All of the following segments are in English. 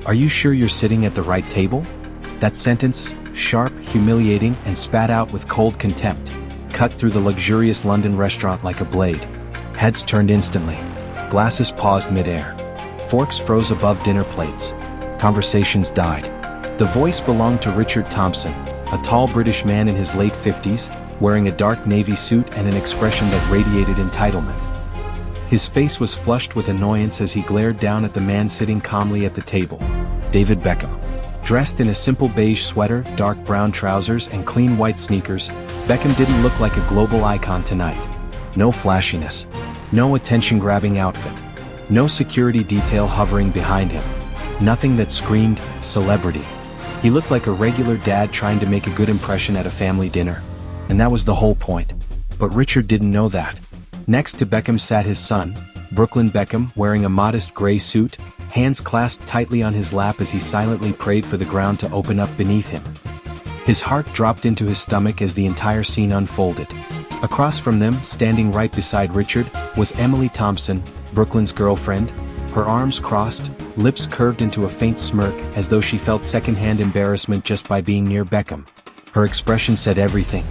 "Are you sure you're sitting at the right table?" That sentence, sharp, humiliating, and spat out with cold contempt, cut through the luxurious London restaurant like a blade. Heads turned instantly. Glasses paused mid-air. Forks froze above dinner plates. Conversations died. The voice belonged to Richard Thompson, a tall British man in his late 50s, wearing a dark navy suit and an expression that radiated entitlement. His face was flushed with annoyance as he glared down at the man sitting calmly at the table, David Beckham. Dressed in a simple beige sweater, dark brown trousers, and clean white sneakers, Beckham didn't look like a global icon tonight. No flashiness. No attention-grabbing outfit. No security detail hovering behind him. Nothing that screamed celebrity. He looked like a regular dad trying to make a good impression at a family dinner. And that was the whole point. But Richard didn't know that. Next to Beckham sat his son, Brooklyn Beckham, wearing a modest gray suit, hands clasped tightly on his lap as he silently prayed for the ground to open up beneath him. His heart dropped into his stomach as the entire scene unfolded. Across from them, standing right beside Richard, was Emily Thompson, Brooklyn's girlfriend, her arms crossed, lips curved into a faint smirk as though she felt secondhand embarrassment just by being near Beckham. Her expression said everything.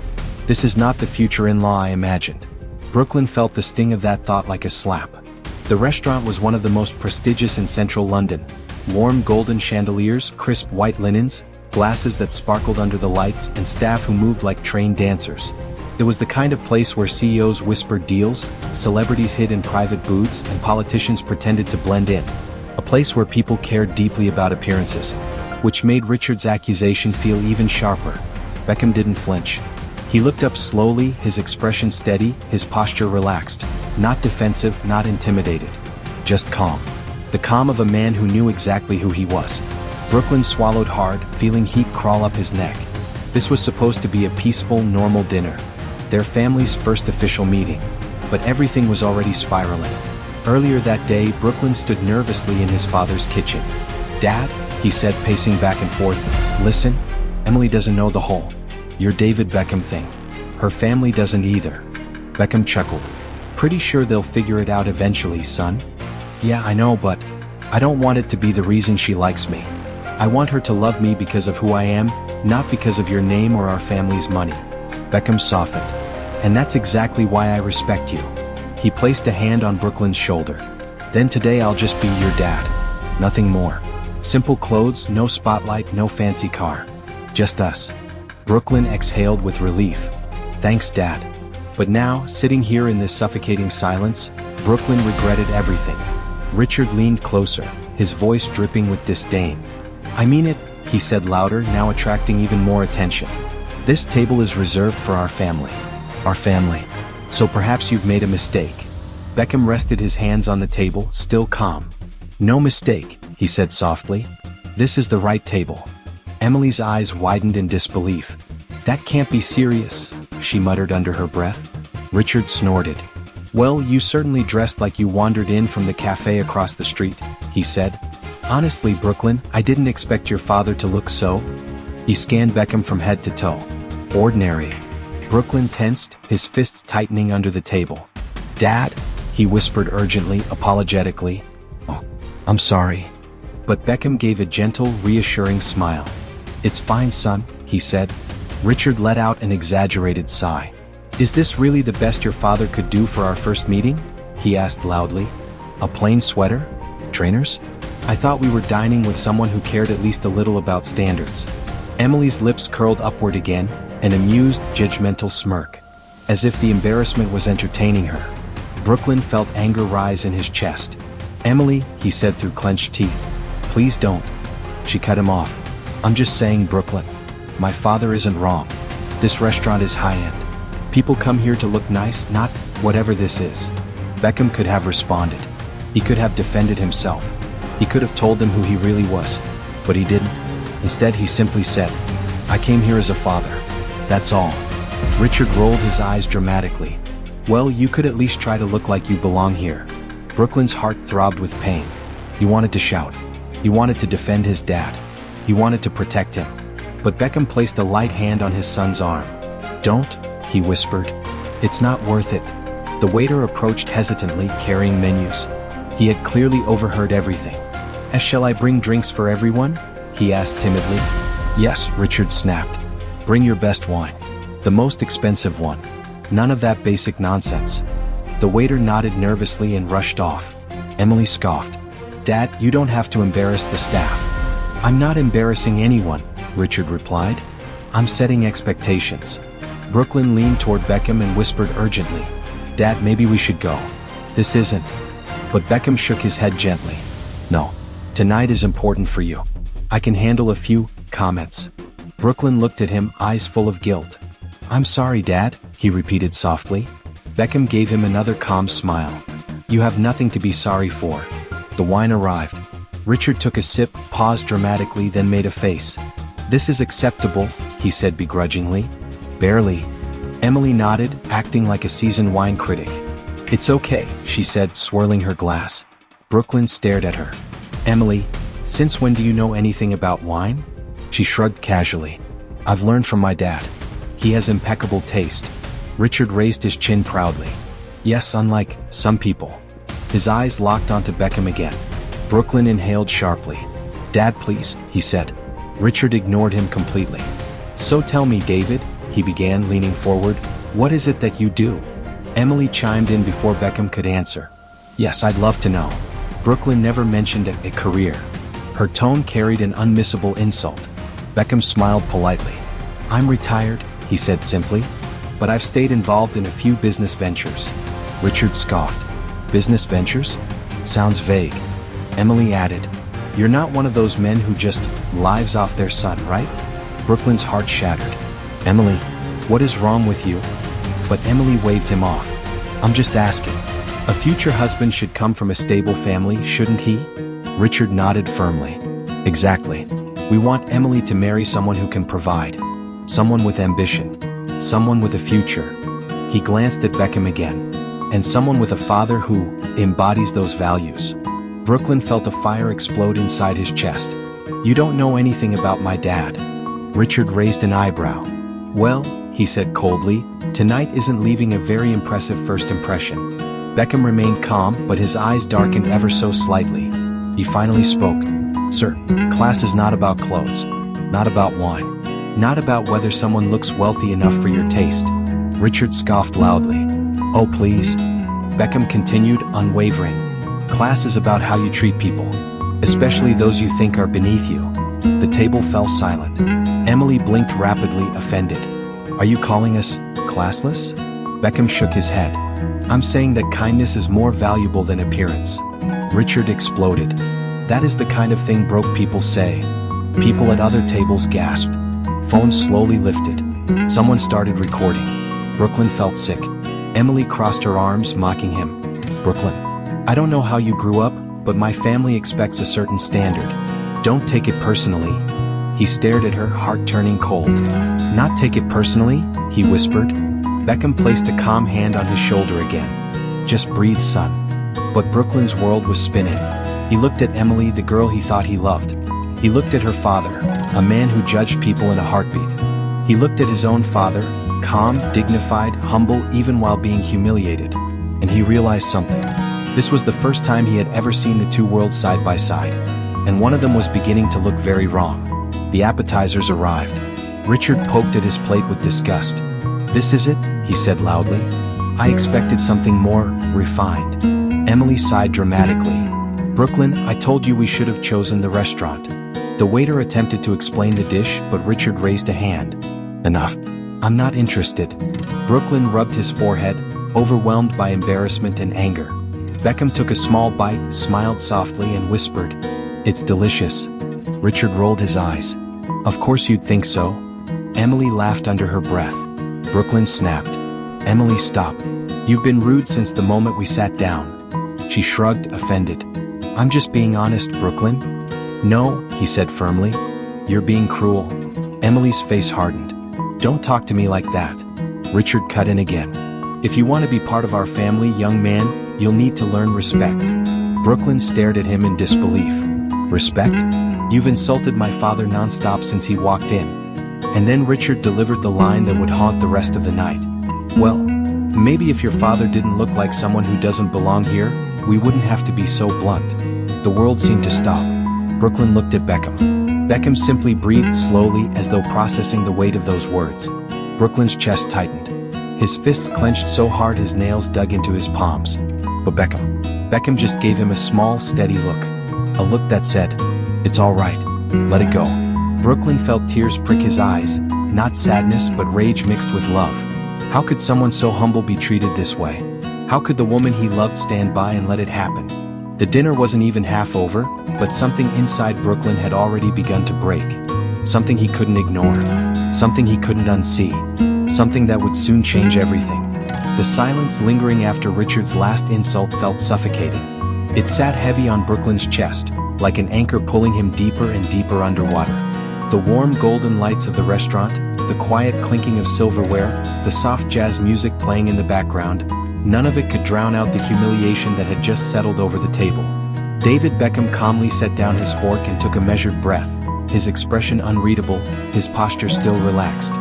This is not the future in-law I imagined. Brooklyn felt the sting of that thought like a slap. The restaurant was one of the most prestigious in central London. Warm golden chandeliers, crisp white linens, glasses that sparkled under the lights, and staff who moved like trained dancers. It was the kind of place where CEOs whispered deals, celebrities hid in private booths, and politicians pretended to blend in. A place where people cared deeply about appearances, which made Richard's accusation feel even sharper. Beckham didn't flinch. He looked up slowly, his expression steady, his posture relaxed. Not defensive, not intimidated. Just calm. The calm of a man who knew exactly who he was. Brooklyn swallowed hard, feeling heat crawl up his neck. This was supposed to be a peaceful, normal dinner. Their family's first official meeting. But everything was already spiraling. Earlier that day, Brooklyn stood nervously in his father's kitchen. "Dad," he said, pacing back and forth, "listen, Emily doesn't know the whole your David Beckham thing. Her family doesn't either." Beckham chuckled. "Pretty sure they'll figure it out eventually, son." "Yeah, I know, but I don't want it to be the reason she likes me. I want her to love me because of who I am, not because of your name or our family's money." Beckham softened. "And that's exactly why I respect you." He placed a hand on Brooklyn's shoulder. "Then today I'll just be your dad. Nothing more. Simple clothes, no spotlight, no fancy car. Just us." Brooklyn exhaled with relief. "Thanks, Dad." But now, sitting here in this suffocating silence, Brooklyn regretted everything. Richard leaned closer, his voice dripping with disdain. "I mean it," he said louder, now attracting even more attention. "This table is reserved for our family. Our family. So perhaps you've made a mistake." Beckham rested his hands on the table, still calm. "No mistake," he said softly. "This is the right table." Emily's eyes widened in disbelief. "That can't be serious," she muttered under her breath. Richard snorted. "Well, you certainly dressed like you wandered in from the cafe across the street," he said. "Honestly, Brooklyn, I didn't expect your father to look so." He scanned Beckham from head to toe. "Ordinary." Brooklyn tensed, his fists tightening under the table. "Dad," he whispered urgently, apologetically. "Oh, I'm sorry." But Beckham gave a gentle, reassuring smile. "It's fine, son," he said. Richard let out an exaggerated sigh. "Is this really the best your father could do for our first meeting?" he asked loudly. "A plain sweater? Trainers? I thought we were dining with someone who cared at least a little about standards." Emily's lips curled upward again, an amused, judgmental smirk. As if the embarrassment was entertaining her. Brooklyn felt anger rise in his chest. "Emily," he said through clenched teeth. "Please don't." She cut him off. "I'm just saying, Brooklyn. My father isn't wrong. This restaurant is high-end. People come here to look nice, not whatever this is." Beckham could have responded. He could have defended himself. He could have told them who he really was. But he didn't. Instead, he simply said, "I came here as a father. That's all." Richard rolled his eyes dramatically. "Well, you could at least try to look like you belong here." Brooklyn's heart throbbed with pain. He wanted to shout. He wanted to defend his dad. He wanted to protect him. But Beckham placed a light hand on his son's arm. "Don't," he whispered. "It's not worth it." The waiter approached hesitantly, carrying menus. He had clearly overheard everything. Shall I bring drinks for everyone? He asked timidly. Yes, Richard snapped. Bring your best wine. The most expensive one. None of that basic nonsense. The waiter nodded nervously and rushed off. Emily scoffed. Dad, you don't have to embarrass the staff. I'm not embarrassing anyone, Richard replied. I'm setting expectations. Brooklyn leaned toward Beckham and whispered urgently. Dad, maybe we should go. This isn't. But Beckham shook his head gently. No. Tonight is important for you. I can handle a few comments. Brooklyn looked at him, eyes full of guilt. I'm sorry, Dad, he repeated softly. Beckham gave him another calm smile. You have nothing to be sorry for. The wine arrived. Richard took a sip, paused dramatically, then made a face. This is acceptable, he said begrudgingly. Barely. Emily nodded, acting like a seasoned wine critic. It's okay, she said, swirling her glass. Brooklyn stared at her. Emily, since when do you know anything about wine? She shrugged casually. I've learned from my dad. He has impeccable taste. Richard raised his chin proudly. Yes, unlike some people. His eyes locked onto Beckham again. Brooklyn inhaled sharply. Dad, please, he said. Richard ignored him completely. So tell me, David, he began, leaning forward, what is it that you do? Emily chimed in before Beckham could answer. Yes, I'd love to know. Brooklyn never mentioned a career. Her tone carried an unmissable insult. Beckham smiled politely. I'm retired, he said simply, but I've stayed involved in a few business ventures. Richard scoffed. Business ventures? Sounds vague. Emily added, You're not one of those men who just lives off their son, right? Brooklyn's heart shattered. Emily, what is wrong with you? But Emily waved him off. I'm just asking. A future husband should come from a stable family, shouldn't he? Richard nodded firmly. Exactly. We want Emily to marry someone who can provide. Someone with ambition. Someone with a future. He glanced at Beckham again. And someone with a father who embodies those values. Brooklyn felt a fire explode inside his chest. You don't know anything about my dad. Richard raised an eyebrow. Well, he said coldly, tonight isn't leaving a very impressive first impression. Beckham remained calm, but his eyes darkened ever so slightly. He finally spoke. Sir, class is not about clothes. Not about wine. Not about whether someone looks wealthy enough for your taste. Richard scoffed loudly. Oh, please. Beckham continued, unwavering. Class is about how you treat people. Especially those you think are beneath you. The table fell silent. Emily blinked rapidly, offended. Are you calling us classless? Beckham shook his head. I'm saying that kindness is more valuable than appearance. Richard exploded. That is the kind of thing broke people say. People at other tables gasped. Phones slowly lifted. Someone started recording. Brooklyn felt sick. Emily crossed her arms, mocking him. Brooklyn, I don't know how you grew up, but my family expects a certain standard. Don't take it personally. He stared at her, heart turning cold. Not take it personally, he whispered. Beckham placed a calm hand on his shoulder again. Just breathe, son. But Brooklyn's world was spinning. He looked at Emily, the girl he thought he loved. He looked at her father, a man who judged people in a heartbeat. He looked at his own father, calm, dignified, humble, even while being humiliated. And he realized something. This was the first time he had ever seen the two worlds side by side. And one of them was beginning to look very wrong. The appetizers arrived. Richard poked at his plate with disgust. This is it, he said loudly. I expected something more refined. Emily sighed dramatically. Brooklyn, I told you we should have chosen the restaurant. The waiter attempted to explain the dish, but Richard raised a hand. Enough. I'm not interested. Brooklyn rubbed his forehead, overwhelmed by embarrassment and anger. Beckham took a small bite, smiled softly, and whispered, It's delicious. Richard rolled his eyes. Of course you'd think so. Emily laughed under her breath. Brooklyn snapped. Emily, stop. You've been rude since the moment we sat down. She shrugged, offended. I'm just being honest, Brooklyn. No, he said firmly. You're being cruel. Emily's face hardened. Don't talk to me like that. Richard cut in again. If you want to be part of our family, young man, you'll need to learn respect. Brooklyn stared at him in disbelief. Respect? You've insulted my father nonstop since he walked in. And then Richard delivered the line that would haunt the rest of the night. Well, maybe if your father didn't look like someone who doesn't belong here, we wouldn't have to be so blunt. The world seemed to stop. Brooklyn looked at Beckham. Beckham simply breathed slowly as though processing the weight of those words. Brooklyn's chest tightened. His fists clenched so hard his nails dug into his palms. But Beckham just gave him a small, steady look. A look that said, "It's all right. Let it go." Brooklyn felt tears prick his eyes, not sadness but rage mixed with love. How could someone so humble be treated this way? How could the woman he loved stand by and let it happen? The dinner wasn't even half over, but something inside Brooklyn had already begun to break. Something he couldn't ignore. Something he couldn't unsee. Something that would soon change everything. The silence lingering after Richard's last insult felt suffocating. It sat heavy on Brooklyn's chest, like an anchor pulling him deeper and deeper underwater. The warm golden lights of the restaurant, the quiet clinking of silverware, the soft jazz music playing in the background, none of it could drown out the humiliation that had just settled over the table. David Beckham calmly set down his fork and took a measured breath, his expression unreadable, his posture still relaxed.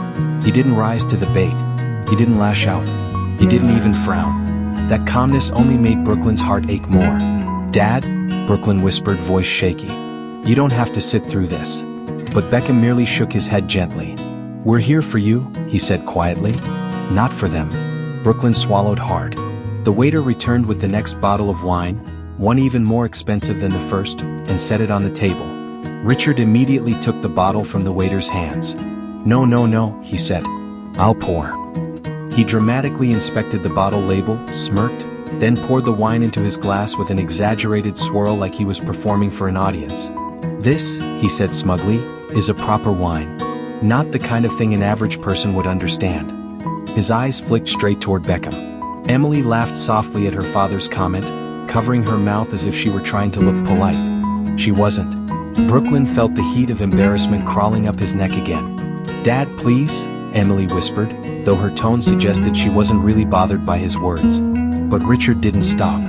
He didn't rise to the bait. He didn't lash out. He didn't even frown. That calmness only made Brooklyn's heart ache more. "Dad," Brooklyn whispered, voice shaky. "You don't have to sit through this." But Beckham merely shook his head gently. "We're here for you," he said quietly. "Not for them." Brooklyn swallowed hard. The waiter returned with the next bottle of wine, one even more expensive than the first, and set it on the table. Richard immediately took the bottle from the waiter's hands. "No, no, no," he said. "I'll pour." He dramatically inspected the bottle label, smirked, then poured the wine into his glass with an exaggerated swirl like he was performing for an audience. "This," he said smugly, "is a proper wine. Not the kind of thing an average person would understand." His eyes flicked straight toward Beckham. Emily laughed softly at her father's comment, covering her mouth as if she were trying to look polite. She wasn't. Brooklyn felt the heat of embarrassment crawling up his neck again. "Dad, please," Emily whispered, though her tone suggested she wasn't really bothered by his words. But Richard didn't stop.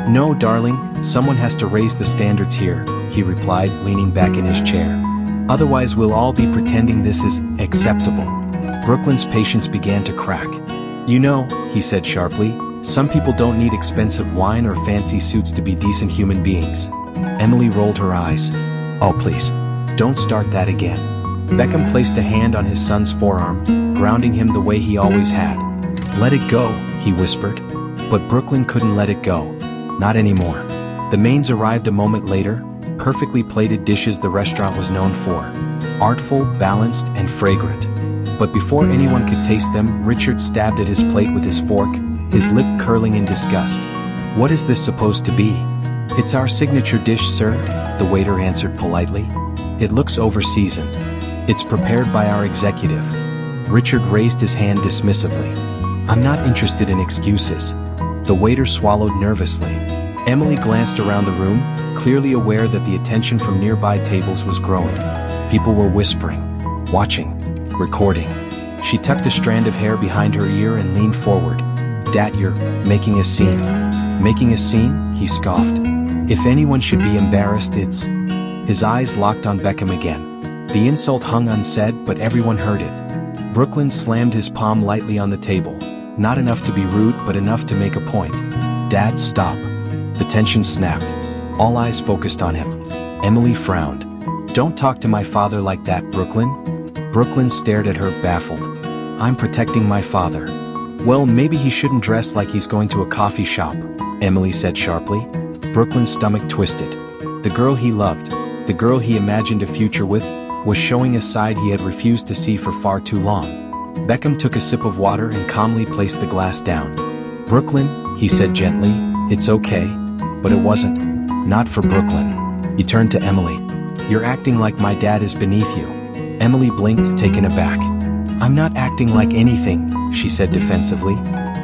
"No, darling, someone has to raise the standards here," he replied, leaning back in his chair. "Otherwise we'll all be pretending this is acceptable." Brooklyn's patience began to crack. "You know," he said sharply, "some people don't need expensive wine or fancy suits to be decent human beings." Emily rolled her eyes. "Oh, please, don't start that again." Beckham placed a hand on his son's forearm, grounding him the way he always had. "Let it go," he whispered. But Brooklyn couldn't let it go. Not anymore. The mains arrived a moment later, perfectly plated dishes the restaurant was known for. Artful, balanced, and fragrant. But before anyone could taste them, Richard stabbed at his plate with his fork, his lip curling in disgust. "What is this supposed to be?" "It's our signature dish, sir," the waiter answered politely. "It looks over-seasoned. It's prepared by our executive." Richard raised his hand dismissively. "I'm not interested in excuses." The waiter swallowed nervously. Emily glanced around the room, clearly aware that the attention from nearby tables was growing. People were whispering, watching, recording. She tucked a strand of hair behind her ear and leaned forward. "Dad, you're making a scene." "Making a scene?" he scoffed. "If anyone should be embarrassed, it's—" His eyes locked on Beckham again. The insult hung unsaid, but everyone heard it. Brooklyn slammed his palm lightly on the table. Not enough to be rude, but enough to make a point. "Dad, stop." The tension snapped. All eyes focused on him. Emily frowned. "Don't talk to my father like that, Brooklyn." Brooklyn stared at her, baffled. "I'm protecting my father." "Well, maybe he shouldn't dress like he's going to a coffee shop," Emily said sharply. Brooklyn's stomach twisted. The girl he loved, the girl he imagined a future with, was showing a side he had refused to see for far too long. Beckham took a sip of water and calmly placed the glass down. "Brooklyn," he said gently, "it's okay." But it wasn't. Not for Brooklyn. He turned to Emily. "You're acting like my dad is beneath you." Emily blinked, taken aback. "I'm not acting like anything," she said defensively.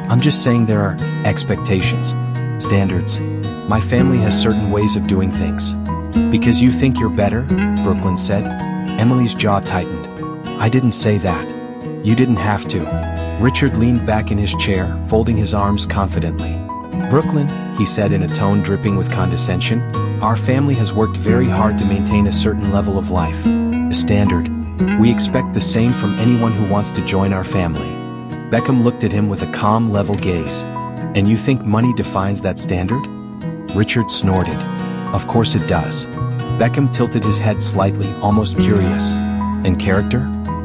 "I'm just saying there are expectations, standards. My family has certain ways of doing things." "Because you think you're better?" Brooklyn said. Emily's jaw tightened. "I didn't say that. You didn't have to." Richard leaned back in his chair, folding his arms confidently. "Brooklyn," he said in a tone dripping with condescension, "our family has worked very hard to maintain a certain level of life. A standard. We expect the same from anyone who wants to join our family." Beckham looked at him with a calm, level gaze. "And you think money defines that standard?" Richard snorted. Of course it does. Beckham tilted his head slightly, almost curious. And character?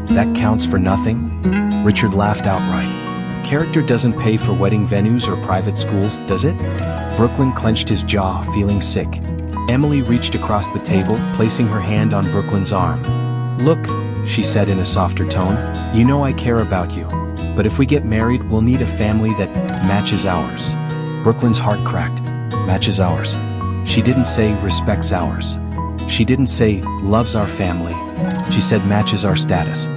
That counts for nothing? Richard laughed outright. Character doesn't pay for wedding venues or private schools, does it? Brooklyn clenched his jaw, feeling sick. Emily reached across the table, placing her hand on Brooklyn's arm. Look, she said in a softer tone, you know I care about you. But if we get married, we'll need a family that matches ours. Brooklyn's heart cracked. Matches ours. She didn't say respects ours. She didn't say loves our family. She said matches our status.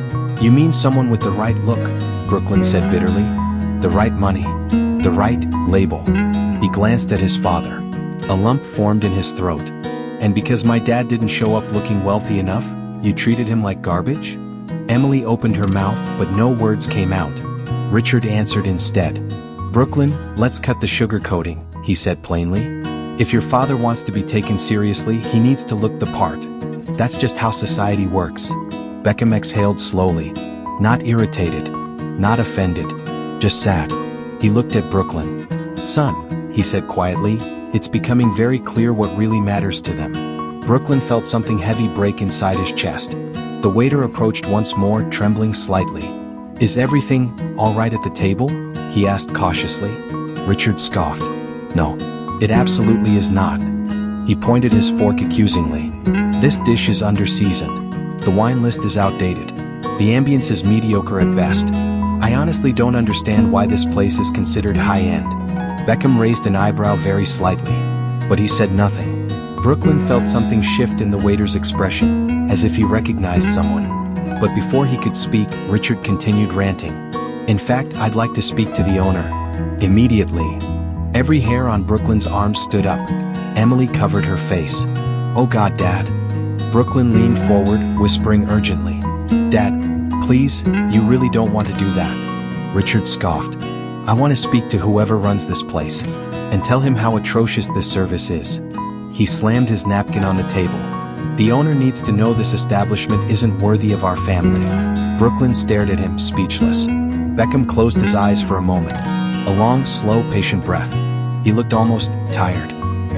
You mean someone with the right look, Brooklyn said bitterly. The right money. The right label. He glanced at his father. A lump formed in his throat. And because my dad didn't show up looking wealthy enough, you treated him like garbage? Emily opened her mouth, but no words came out. Richard answered instead. Brooklyn, let's cut the sugarcoating, he said plainly. If your father wants to be taken seriously, he needs to look the part. That's just how society works. Beckham exhaled slowly. Not irritated. Not offended. Just sad. He looked at Brooklyn. Son, he said quietly, it's becoming very clear what really matters to them. Brooklyn felt something heavy break inside his chest. The waiter approached once more, trembling slightly. Is everything all right at the table? He asked cautiously. Richard scoffed. No, it absolutely is not. He pointed his fork accusingly. This dish is under-seasoned. The wine list is outdated. The ambience is mediocre at best. I honestly don't understand why this place is considered high-end. Beckham raised an eyebrow very slightly, but he said nothing. Brooklyn felt something shift in the waiter's expression, as if he recognized someone. But before he could speak, Richard continued ranting. In fact, I'd like to speak to the owner. Immediately. Every hair on Brooklyn's arm stood up. Emily covered her face. Oh God, Dad. Brooklyn leaned forward, whispering urgently. Dad, please, you really don't want to do that. Richard scoffed. I want to speak to whoever runs this place, and tell him how atrocious this service is. He slammed his napkin on the table. The owner needs to know this establishment isn't worthy of our family. Brooklyn stared at him, speechless. Beckham closed his eyes for a moment. A long, slow, patient breath. He looked almost tired,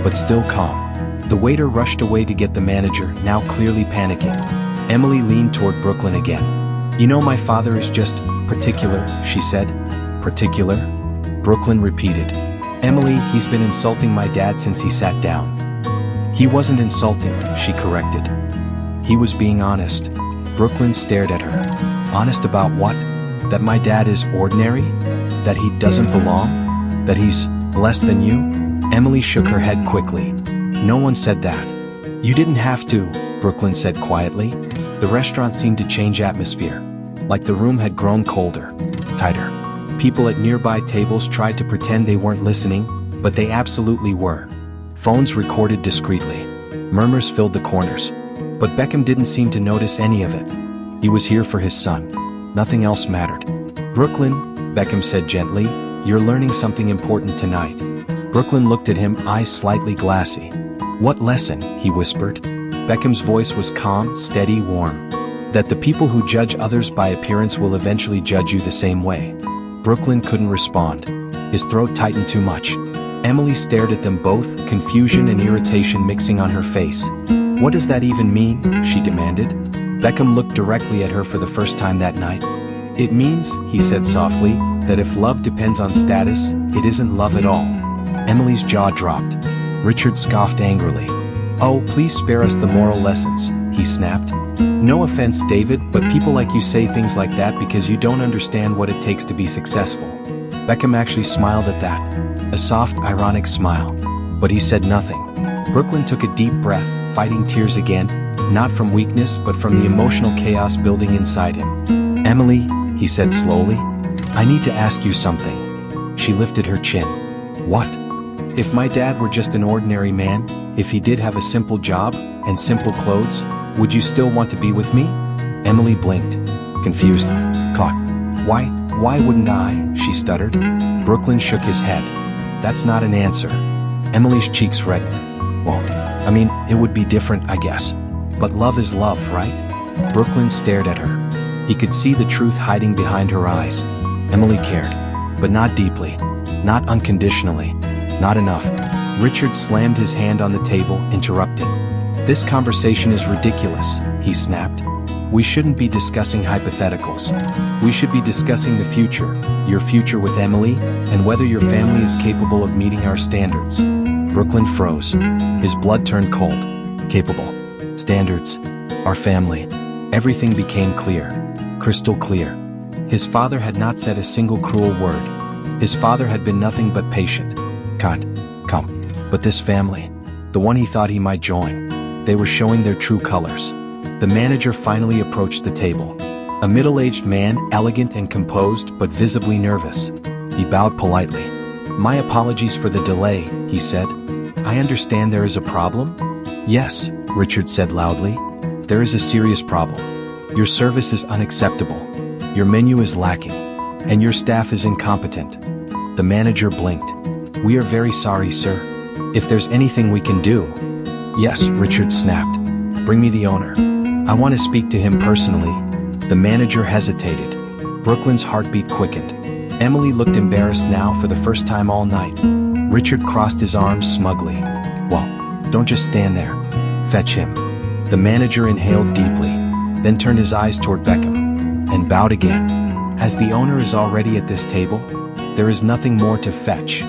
but still calm. The waiter rushed away to get the manager, now clearly panicking. Emily leaned toward Brooklyn again. You know my father is just particular, she said. Particular? Brooklyn repeated. Emily, he's been insulting my dad since he sat down. He wasn't insulting, she corrected. He was being honest. Brooklyn stared at her. Honest about what? That my dad is ordinary? That he doesn't belong? That he's less than you? Emily shook her head quickly. No one said that. You didn't have to, Brooklyn said quietly. The restaurant seemed to change atmosphere. Like the room had grown colder, tighter. People at nearby tables tried to pretend they weren't listening, but they absolutely were. Phones recorded discreetly. Murmurs filled the corners. But Beckham didn't seem to notice any of it. He was here for his son. Nothing else mattered. Brooklyn, Beckham said gently, you're learning something important tonight. Brooklyn looked at him, eyes slightly glassy. What lesson? He whispered. Beckham's voice was calm, steady, warm. That the people who judge others by appearance will eventually judge you the same way. Brooklyn couldn't respond. His throat tightened too much. Emily stared at them both, confusion and irritation mixing on her face. What does that even mean? She demanded. Beckham looked directly at her for the first time that night. It means, he said softly, that if love depends on status, it isn't love at all. Emily's jaw dropped. Richard scoffed angrily. Oh, please spare us the moral lessons, he snapped. No offense, David, but people like you say things like that because you don't understand what it takes to be successful. Beckham actually smiled at that. A soft, ironic smile. But he said nothing. Brooklyn took a deep breath, fighting tears again, not from weakness but from the emotional chaos building inside him. Emily, he said slowly, I need to ask you something. She lifted her chin. What? If my dad were just an ordinary man, if he did have a simple job and simple clothes, would you still want to be with me? Emily blinked, confused, caught. Why wouldn't I? She stuttered. Brooklyn shook his head. That's not an answer. Emily's cheeks reddened. Well, I mean, it would be different, I guess. But love is love, right? Brooklyn stared at her. He could see the truth hiding behind her eyes. Emily cared, but not deeply, not unconditionally, not enough. Richard slammed his hand on the table, interrupting. "This conversation is ridiculous," he snapped. "We shouldn't be discussing hypotheticals. We should be discussing the future, your future with Emily, and whether your family is capable of meeting our standards." Brooklyn froze. His blood turned cold. Capable. Standards. Our family. Everything became clear. Crystal clear. His father had not said a single cruel word. His father had been nothing but patient. Kind. Come. But this family, the one he thought he might join, they were showing their true colors. The manager finally approached the table. A middle-aged man, elegant and composed, but visibly nervous. He bowed politely. "My apologies for the delay," he said. "I understand there is a problem?" "Yes," Richard said loudly. "There is a serious problem. Your service is unacceptable. Your menu is lacking. And your staff is incompetent." The manager blinked. "We are very sorry, sir. If there's anything we can do." "Yes," Richard snapped. "Bring me the owner. I want to speak to him personally." The manager hesitated. Brooklyn's heartbeat quickened. Emily looked embarrassed now for the first time all night. Richard crossed his arms smugly. "Well, don't just stand there. Fetch him." The manager inhaled deeply, then turned his eyes toward Beckham, and bowed again. "As the owner is already at this table, there is nothing more to fetch."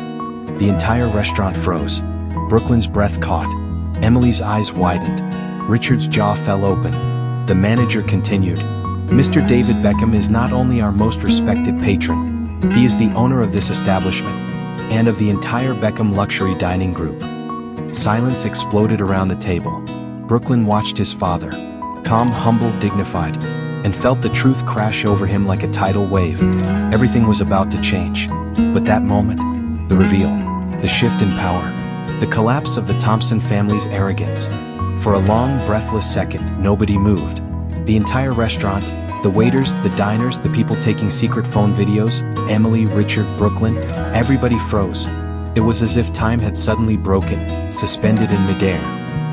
The entire restaurant froze. Brooklyn's breath caught. Emily's eyes widened. Richard's jaw fell open. The manager continued. "Mr. David Beckham is not only our most respected patron, he is the owner of this establishment, and of the entire Beckham luxury dining group." Silence exploded around the table. Brooklyn watched his father, calm, humble, dignified, and felt the truth crash over him like a tidal wave. Everything was about to change. But that moment, the reveal, the shift in power, the collapse of the Thompson family's arrogance. For a long, breathless second, nobody moved. The entire restaurant, the waiters, the diners, the people taking secret phone videos, Emily, Richard, Brooklyn, everybody froze. It was as if time had suddenly broken, suspended in midair.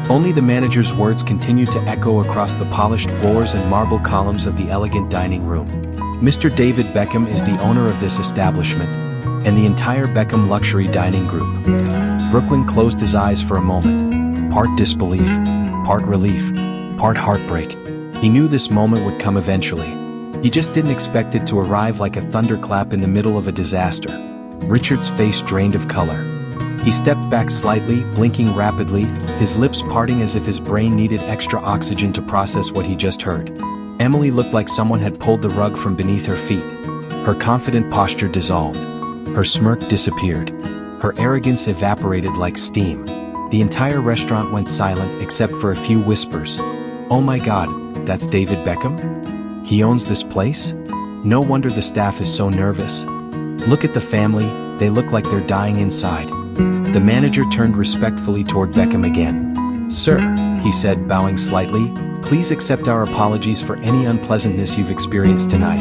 Only the manager's words continued to echo across the polished floors and marble columns of the elegant dining room. "Mr. David Beckham is the owner of this establishment, and the entire Beckham luxury dining group." Brooklyn closed his eyes for a moment, part disbelief, part relief, part heartbreak. He knew this moment would come eventually. He just didn't expect it to arrive like a thunderclap in the middle of a disaster. Richard's face drained of color. He stepped back slightly, blinking rapidly, his lips parting as if his brain needed extra oxygen to process what he just heard. Emily looked like someone had pulled the rug from beneath her feet. Her confident posture dissolved. Her smirk disappeared. Her arrogance evaporated like steam. The entire restaurant went silent except for a few whispers. "Oh my God, that's David Beckham? He owns this place? No wonder the staff is so nervous. Look at the family, they look like they're dying inside." The manager turned respectfully toward Beckham again. "Sir," he said, bowing slightly, "please accept our apologies for any unpleasantness you've experienced tonight.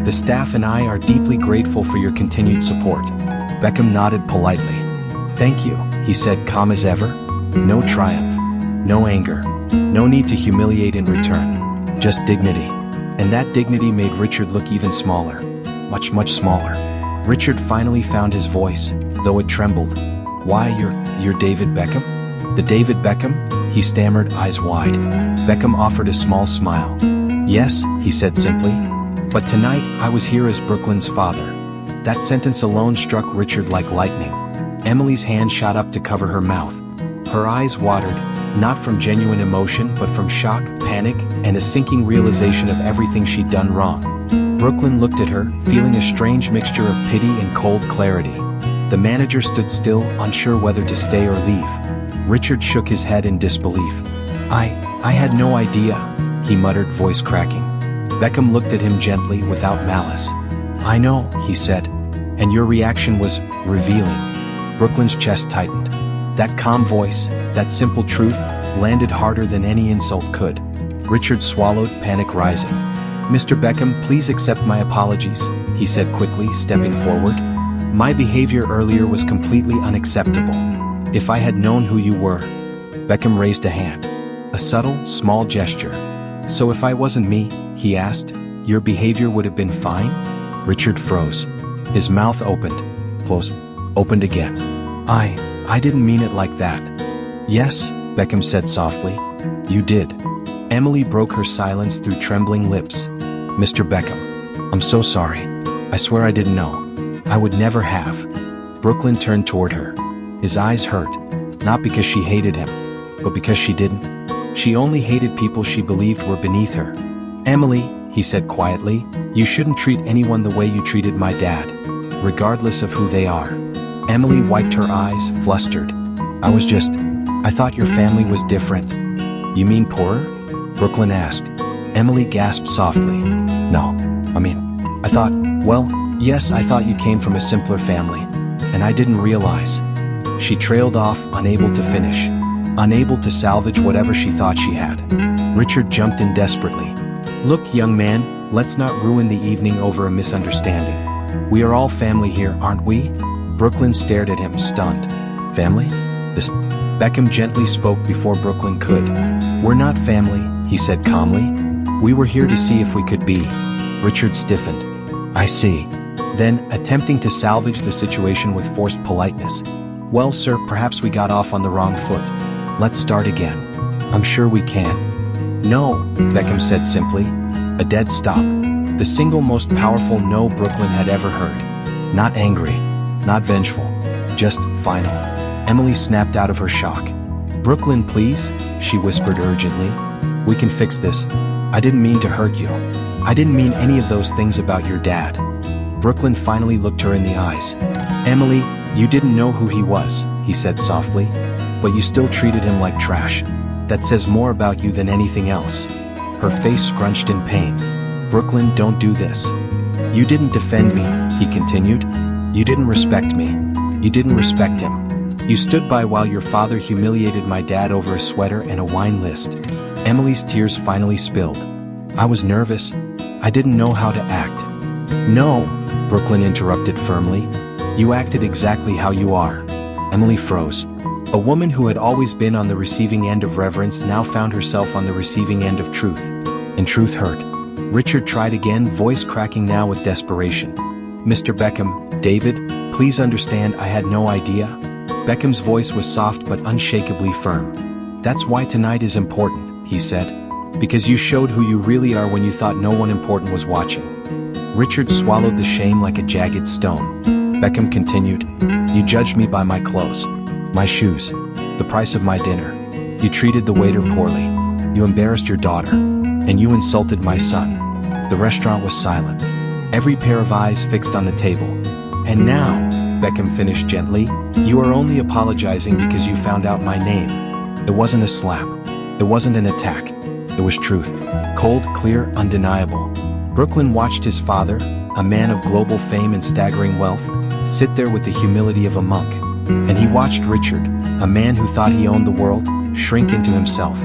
The staff and I are deeply grateful for your continued support." Beckham nodded politely. "Thank you," he said, calm as ever. "No triumph, no anger, no need to humiliate in return. Just dignity." And that dignity made Richard look even smaller. Much, much smaller. Richard finally found his voice, though it trembled. "Why, you're David Beckham?" "The David Beckham?" he stammered, eyes wide. Beckham offered a small smile. "Yes," he said simply. "But tonight, I was here as Brooklyn's father." That sentence alone struck Richard like lightning. Emily's hand shot up to cover her mouth. Her eyes watered, not from genuine emotion but from shock, panic, and a sinking realization of everything she'd done wrong. Brooklyn looked at her, feeling a strange mixture of pity and cold clarity. The manager stood still, unsure whether to stay or leave. Richard shook his head in disbelief. I had no idea," he muttered, voice cracking. Beckham looked at him gently, without malice. "I know," he said. "And your reaction was revealing." Brooklyn's chest tightened. That calm voice, that simple truth, landed harder than any insult could. Richard swallowed, panic rising. "Mr. Beckham, please accept my apologies," he said quickly, stepping forward. "My behavior earlier was completely unacceptable. If I had known who you were..." Beckham raised a hand. A subtle, small gesture. "So if I wasn't me," he asked, "your behavior would have been fine?" Richard froze. His mouth opened, closed, opened again. I didn't mean it like that. Yes, Beckham said softly. You did. Emily broke her silence through trembling lips. Mr. Beckham, I'm so sorry. I swear I didn't know. I would never have. Brooklyn turned toward her. His eyes hurt, not because she hated him, but because she didn't. She only hated people she believed were beneath her. Emily, he said quietly, you shouldn't treat anyone the way you treated my dad, regardless of who they are. Emily wiped her eyes, flustered. I thought your family was different. You mean poorer? Brooklyn asked. Emily gasped softly. No, I thought, well, yes, I thought you came from a simpler family, and I didn't realize. She trailed off, unable to finish, unable to salvage whatever she thought she had. Richard jumped in desperately. Look, young man, let's not ruin the evening over a misunderstanding. We are all family here, aren't we? Brooklyn stared at him, stunned. Family? Beckham gently spoke before Brooklyn could. We're not family, he said calmly. We were here to see if we could be. Richard stiffened. I see. Then, attempting to salvage the situation with forced politeness. Well, sir, perhaps we got off on the wrong foot. Let's start again. I'm sure we can. No, Beckham said simply. A dead stop. The single most powerful no Brooklyn had ever heard. Not angry, not vengeful, just final. Emily snapped out of her shock. Brooklyn, please, she whispered urgently. We can fix this. I didn't mean to hurt you. I didn't mean any of those things about your dad. Brooklyn finally looked her in the eyes. Emily, you didn't know who he was, he said softly, but you still treated him like trash. That says more about you than anything else. Her face scrunched in pain. Brooklyn, don't do this. You didn't defend me, he continued. You didn't respect me. You didn't respect him. You stood by while your father humiliated my dad over a sweater and a wine list. Emily's tears finally spilled. I was nervous. I didn't know how to act. No, Brooklyn interrupted firmly. You acted exactly how you are. Emily froze. A woman who had always been on the receiving end of reverence now found herself on the receiving end of truth. And truth hurt. Richard tried again, voice cracking now with desperation. Mr. Beckham, David, please understand I had no idea. Beckham's voice was soft but unshakably firm. That's why tonight is important, he said. Because you showed who you really are when you thought no one important was watching. Richard swallowed the shame like a jagged stone. Beckham continued. You judged me by my clothes, my shoes, the price of my dinner. You treated the waiter poorly. You embarrassed your daughter. And you insulted my son. The restaurant was silent. Every pair of eyes fixed on the table. And now, Beckham finished gently, you are only apologizing because you found out my name. It wasn't a slap. It wasn't an attack. It was truth. Cold, clear, undeniable. Brooklyn watched his father, a man of global fame and staggering wealth, sit there with the humility of a monk. And he watched Richard, a man who thought he owned the world, shrink into himself.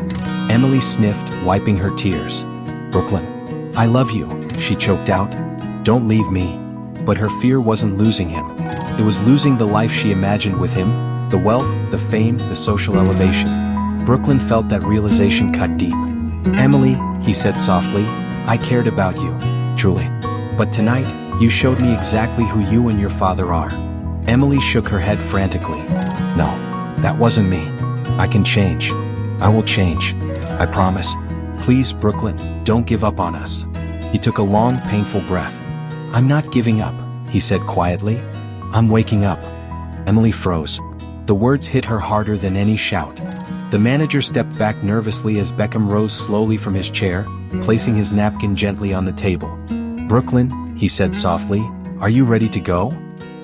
Emily sniffed, wiping her tears. Brooklyn, I love you, she choked out. Don't leave me. But her fear wasn't losing him. It was losing the life she imagined with him, the wealth, the fame, the social elevation. Brooklyn felt that realization cut deep. Emily, he said softly, I cared about you, truly. But tonight, you showed me exactly who you and your father are. Emily shook her head frantically. No, that wasn't me. I can change. I will change. I promise. Please, Brooklyn, don't give up on us. He took a long, painful breath. I'm not giving up, he said quietly. I'm waking up. Emily froze. The words hit her harder than any shout. The manager stepped back nervously as Beckham rose slowly from his chair, placing his napkin gently on the table. Brooklyn, he said softly, are you ready to go?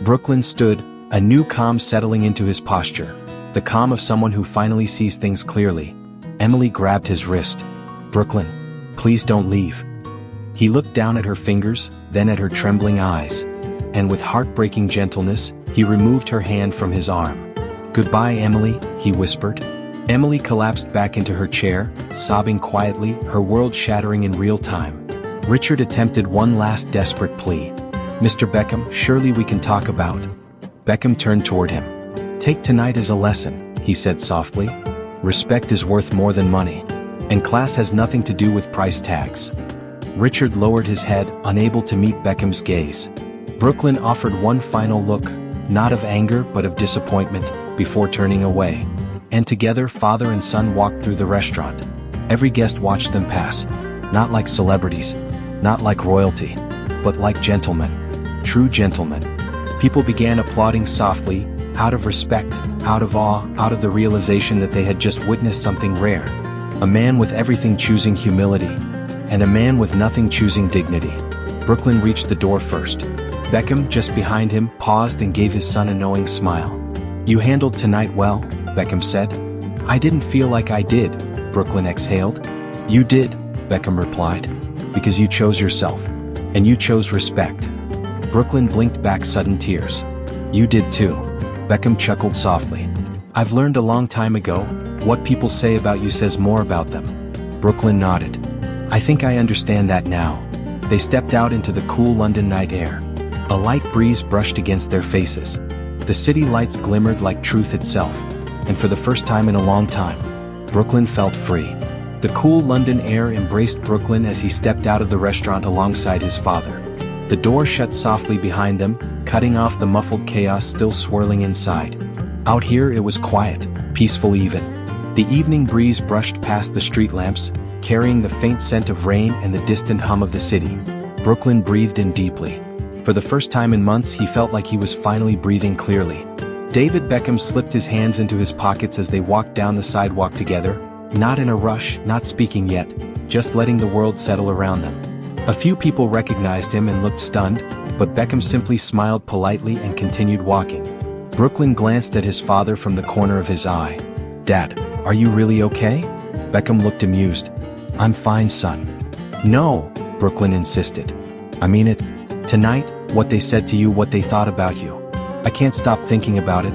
Brooklyn stood, a new calm settling into his posture, the calm of someone who finally sees things clearly. Emily grabbed his wrist. Brooklyn, please don't leave. He looked down at her fingers, then at her trembling eyes. And with heartbreaking gentleness, he removed her hand from his arm. Goodbye, Emily, he whispered. Emily collapsed back into her chair, sobbing quietly, her world shattering in real time. Richard attempted one last desperate plea. Mr. Beckham, surely we can talk about. Beckham turned toward him. Take tonight as a lesson, he said softly. Respect is worth more than money. And class has nothing to do with price tags. Richard lowered his head, unable to meet Beckham's gaze. Brooklyn offered one final look, not of anger but of disappointment. before turning away. And together, father and son walked through the restaurant. Every guest watched them pass. Not like celebrities, not like royalty, but like gentlemen. True gentlemen. People began applauding softly, out of respect, out of awe, out of the realization that they had just witnessed something rare. A man with everything choosing humility, and a man with nothing choosing dignity. Brooklyn reached the door first. Beckham, just behind him, paused and gave his son a knowing smile. "You handled tonight well," Beckham said. "I didn't feel like I did," Brooklyn exhaled. "You did," Beckham replied. "Because you chose yourself. And you chose respect." Brooklyn blinked back sudden tears. "You did too." Beckham chuckled softly. "I've learned a long time ago, what people say about you says more about them." Brooklyn nodded. "I think I understand that now." They stepped out into the cool London night air. A light breeze brushed against their faces. The city lights glimmered like truth itself, and for the first time in a long time, Brooklyn felt free. The cool London air embraced Brooklyn as he stepped out of the restaurant alongside his father. The door shut softly behind them, cutting off the muffled chaos still swirling inside. Out here it was quiet, peaceful even. The evening breeze brushed past the street lamps, carrying the faint scent of rain and the distant hum of the city. Brooklyn breathed in deeply. For the first time in months he felt like he was finally breathing clearly. David Beckham slipped his hands into his pockets as they walked down the sidewalk together, not in a rush, not speaking yet, just letting the world settle around them. A few people recognized him and looked stunned, but Beckham simply smiled politely and continued walking. Brooklyn glanced at his father from the corner of his eye. "Dad, are you really okay?" Beckham looked amused. "I'm fine, son." "No," Brooklyn insisted. "I mean it. Tonight, what they said to you, what they thought about you. I can't stop thinking about it.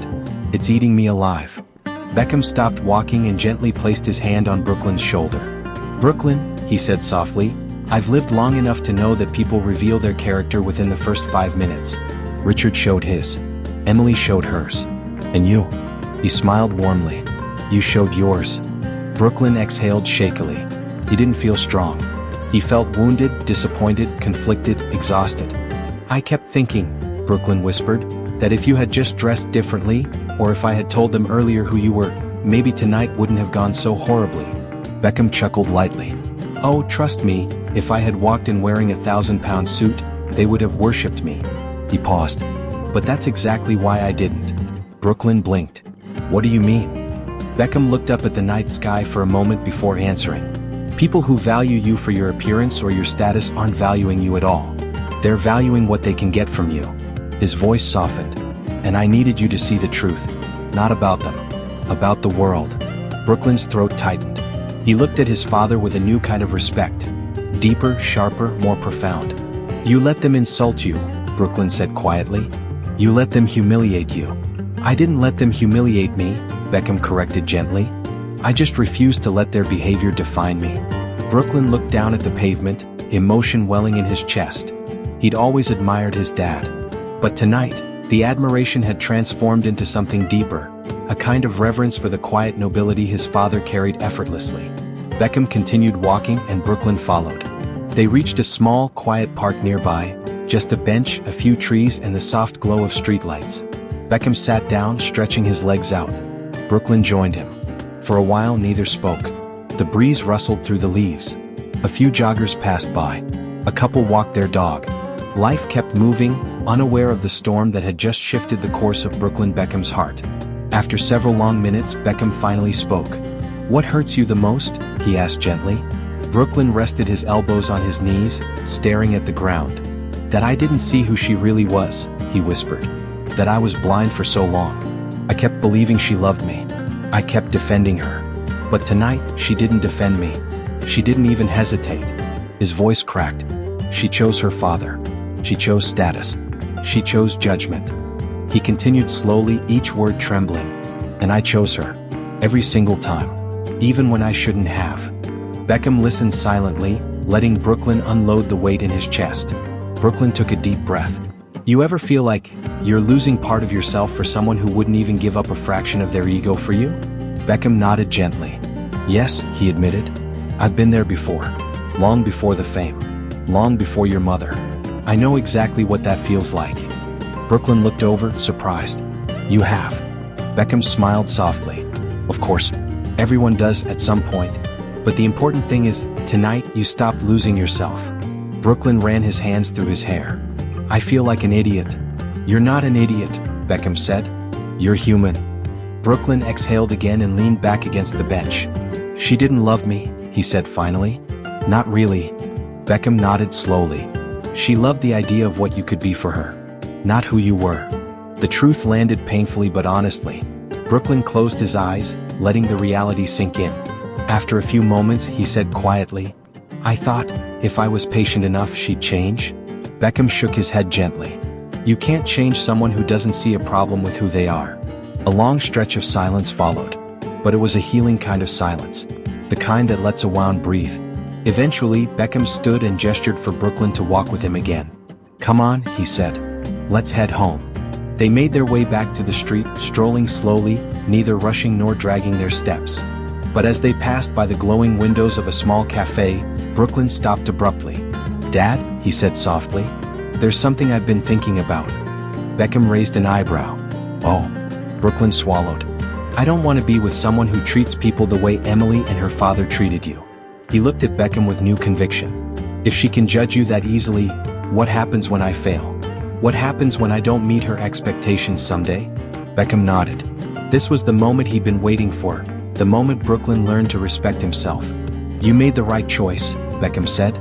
It's eating me alive." Beckham stopped walking and gently placed his hand on Brooklyn's shoulder. "Brooklyn," he said softly, "I've lived long enough to know that people reveal their character within the first 5 minutes. Richard showed his. Emily showed hers. And you?" He smiled warmly. "You showed yours." Brooklyn exhaled shakily. He didn't feel strong. He felt wounded, disappointed, conflicted, exhausted. "I kept thinking," Brooklyn whispered, "that if you had just dressed differently, or if I had told them earlier who you were, maybe tonight wouldn't have gone so horribly." Beckham chuckled lightly. "Oh, trust me, if I had walked in wearing a 1,000-pound suit, they would have worshipped me." He paused. "But that's exactly why I didn't." Brooklyn blinked. "What do you mean?" Beckham looked up at the night sky for a moment before answering. "People who value you for your appearance or your status aren't valuing you at all. They're valuing what they can get from you." His voice softened. "And I needed you to see the truth. Not about them. About the world." Brooklyn's throat tightened. He looked at his father with a new kind of respect. Deeper, sharper, more profound. "You let them insult you," Brooklyn said quietly. "You let them humiliate you." "I didn't let them humiliate me," Beckham corrected gently. "I just refused to let their behavior define me." Brooklyn looked down at the pavement, emotion welling in his chest. He'd always admired his dad. But tonight, the admiration had transformed into something deeper, a kind of reverence for the quiet nobility his father carried effortlessly. Beckham continued walking and Brooklyn followed. They reached a small, quiet park nearby, just a bench, a few trees and the soft glow of streetlights. Beckham sat down, stretching his legs out. Brooklyn joined him. For a while neither spoke. The breeze rustled through the leaves. A few joggers passed by. A couple walked their dog. Life kept moving, unaware of the storm that had just shifted the course of Brooklyn Beckham's heart. After several long minutes, Beckham finally spoke. "What hurts you the most?" he asked gently. Brooklyn rested his elbows on his knees, staring at the ground. "That I didn't see who she really was," he whispered. "That I was blind for so long. I kept believing she loved me. I kept defending her. But tonight, she didn't defend me. She didn't even hesitate." His voice cracked. "She chose her father. She chose status. She chose judgment." He continued slowly, each word trembling. "And I chose her. Every single time. Even when I shouldn't have." Beckham listened silently, letting Brooklyn unload the weight in his chest. Brooklyn took a deep breath. "You ever feel like you're losing part of yourself for someone who wouldn't even give up a fraction of their ego for you?" Beckham nodded gently. "Yes," he admitted. "I've been there before. Long before the fame. Long before your mother. I know exactly what that feels like." Brooklyn looked over, surprised. "You have?" Beckham smiled softly. Of course, everyone does at some point. But the important thing is, tonight you stopped losing yourself. Brooklyn ran his hands through his hair. I feel like an idiot. You're not an idiot, Beckham said. You're human. Brooklyn exhaled again and leaned back against the bench. She didn't love me, he said finally. Not really. Beckham nodded slowly. She loved the idea of what you could be for her. Not who you were. The truth landed painfully but honestly. Brooklyn closed his eyes, letting the reality sink in. After a few moments, he said quietly, I thought, if I was patient enough, she'd change. Beckham shook his head gently. You can't change someone who doesn't see a problem with who they are. A long stretch of silence followed. But it was a healing kind of silence. The kind that lets a wound breathe. Eventually, Beckham stood and gestured for Brooklyn to walk with him again. Come on, he said. Let's head home. They made their way back to the street, strolling slowly, neither rushing nor dragging their steps. But as they passed by the glowing windows of a small cafe, Brooklyn stopped abruptly. Dad, he said softly, there's something I've been thinking about. Beckham raised an eyebrow. Oh. Brooklyn swallowed. I don't want to be with someone who treats people the way Emily and her father treated you. He looked at Beckham with new conviction. If she can judge you that easily, what happens when I fail? What happens when I don't meet her expectations someday? Beckham nodded. This was the moment he'd been waiting for, the moment Brooklyn learned to respect himself. You made the right choice, Beckham said.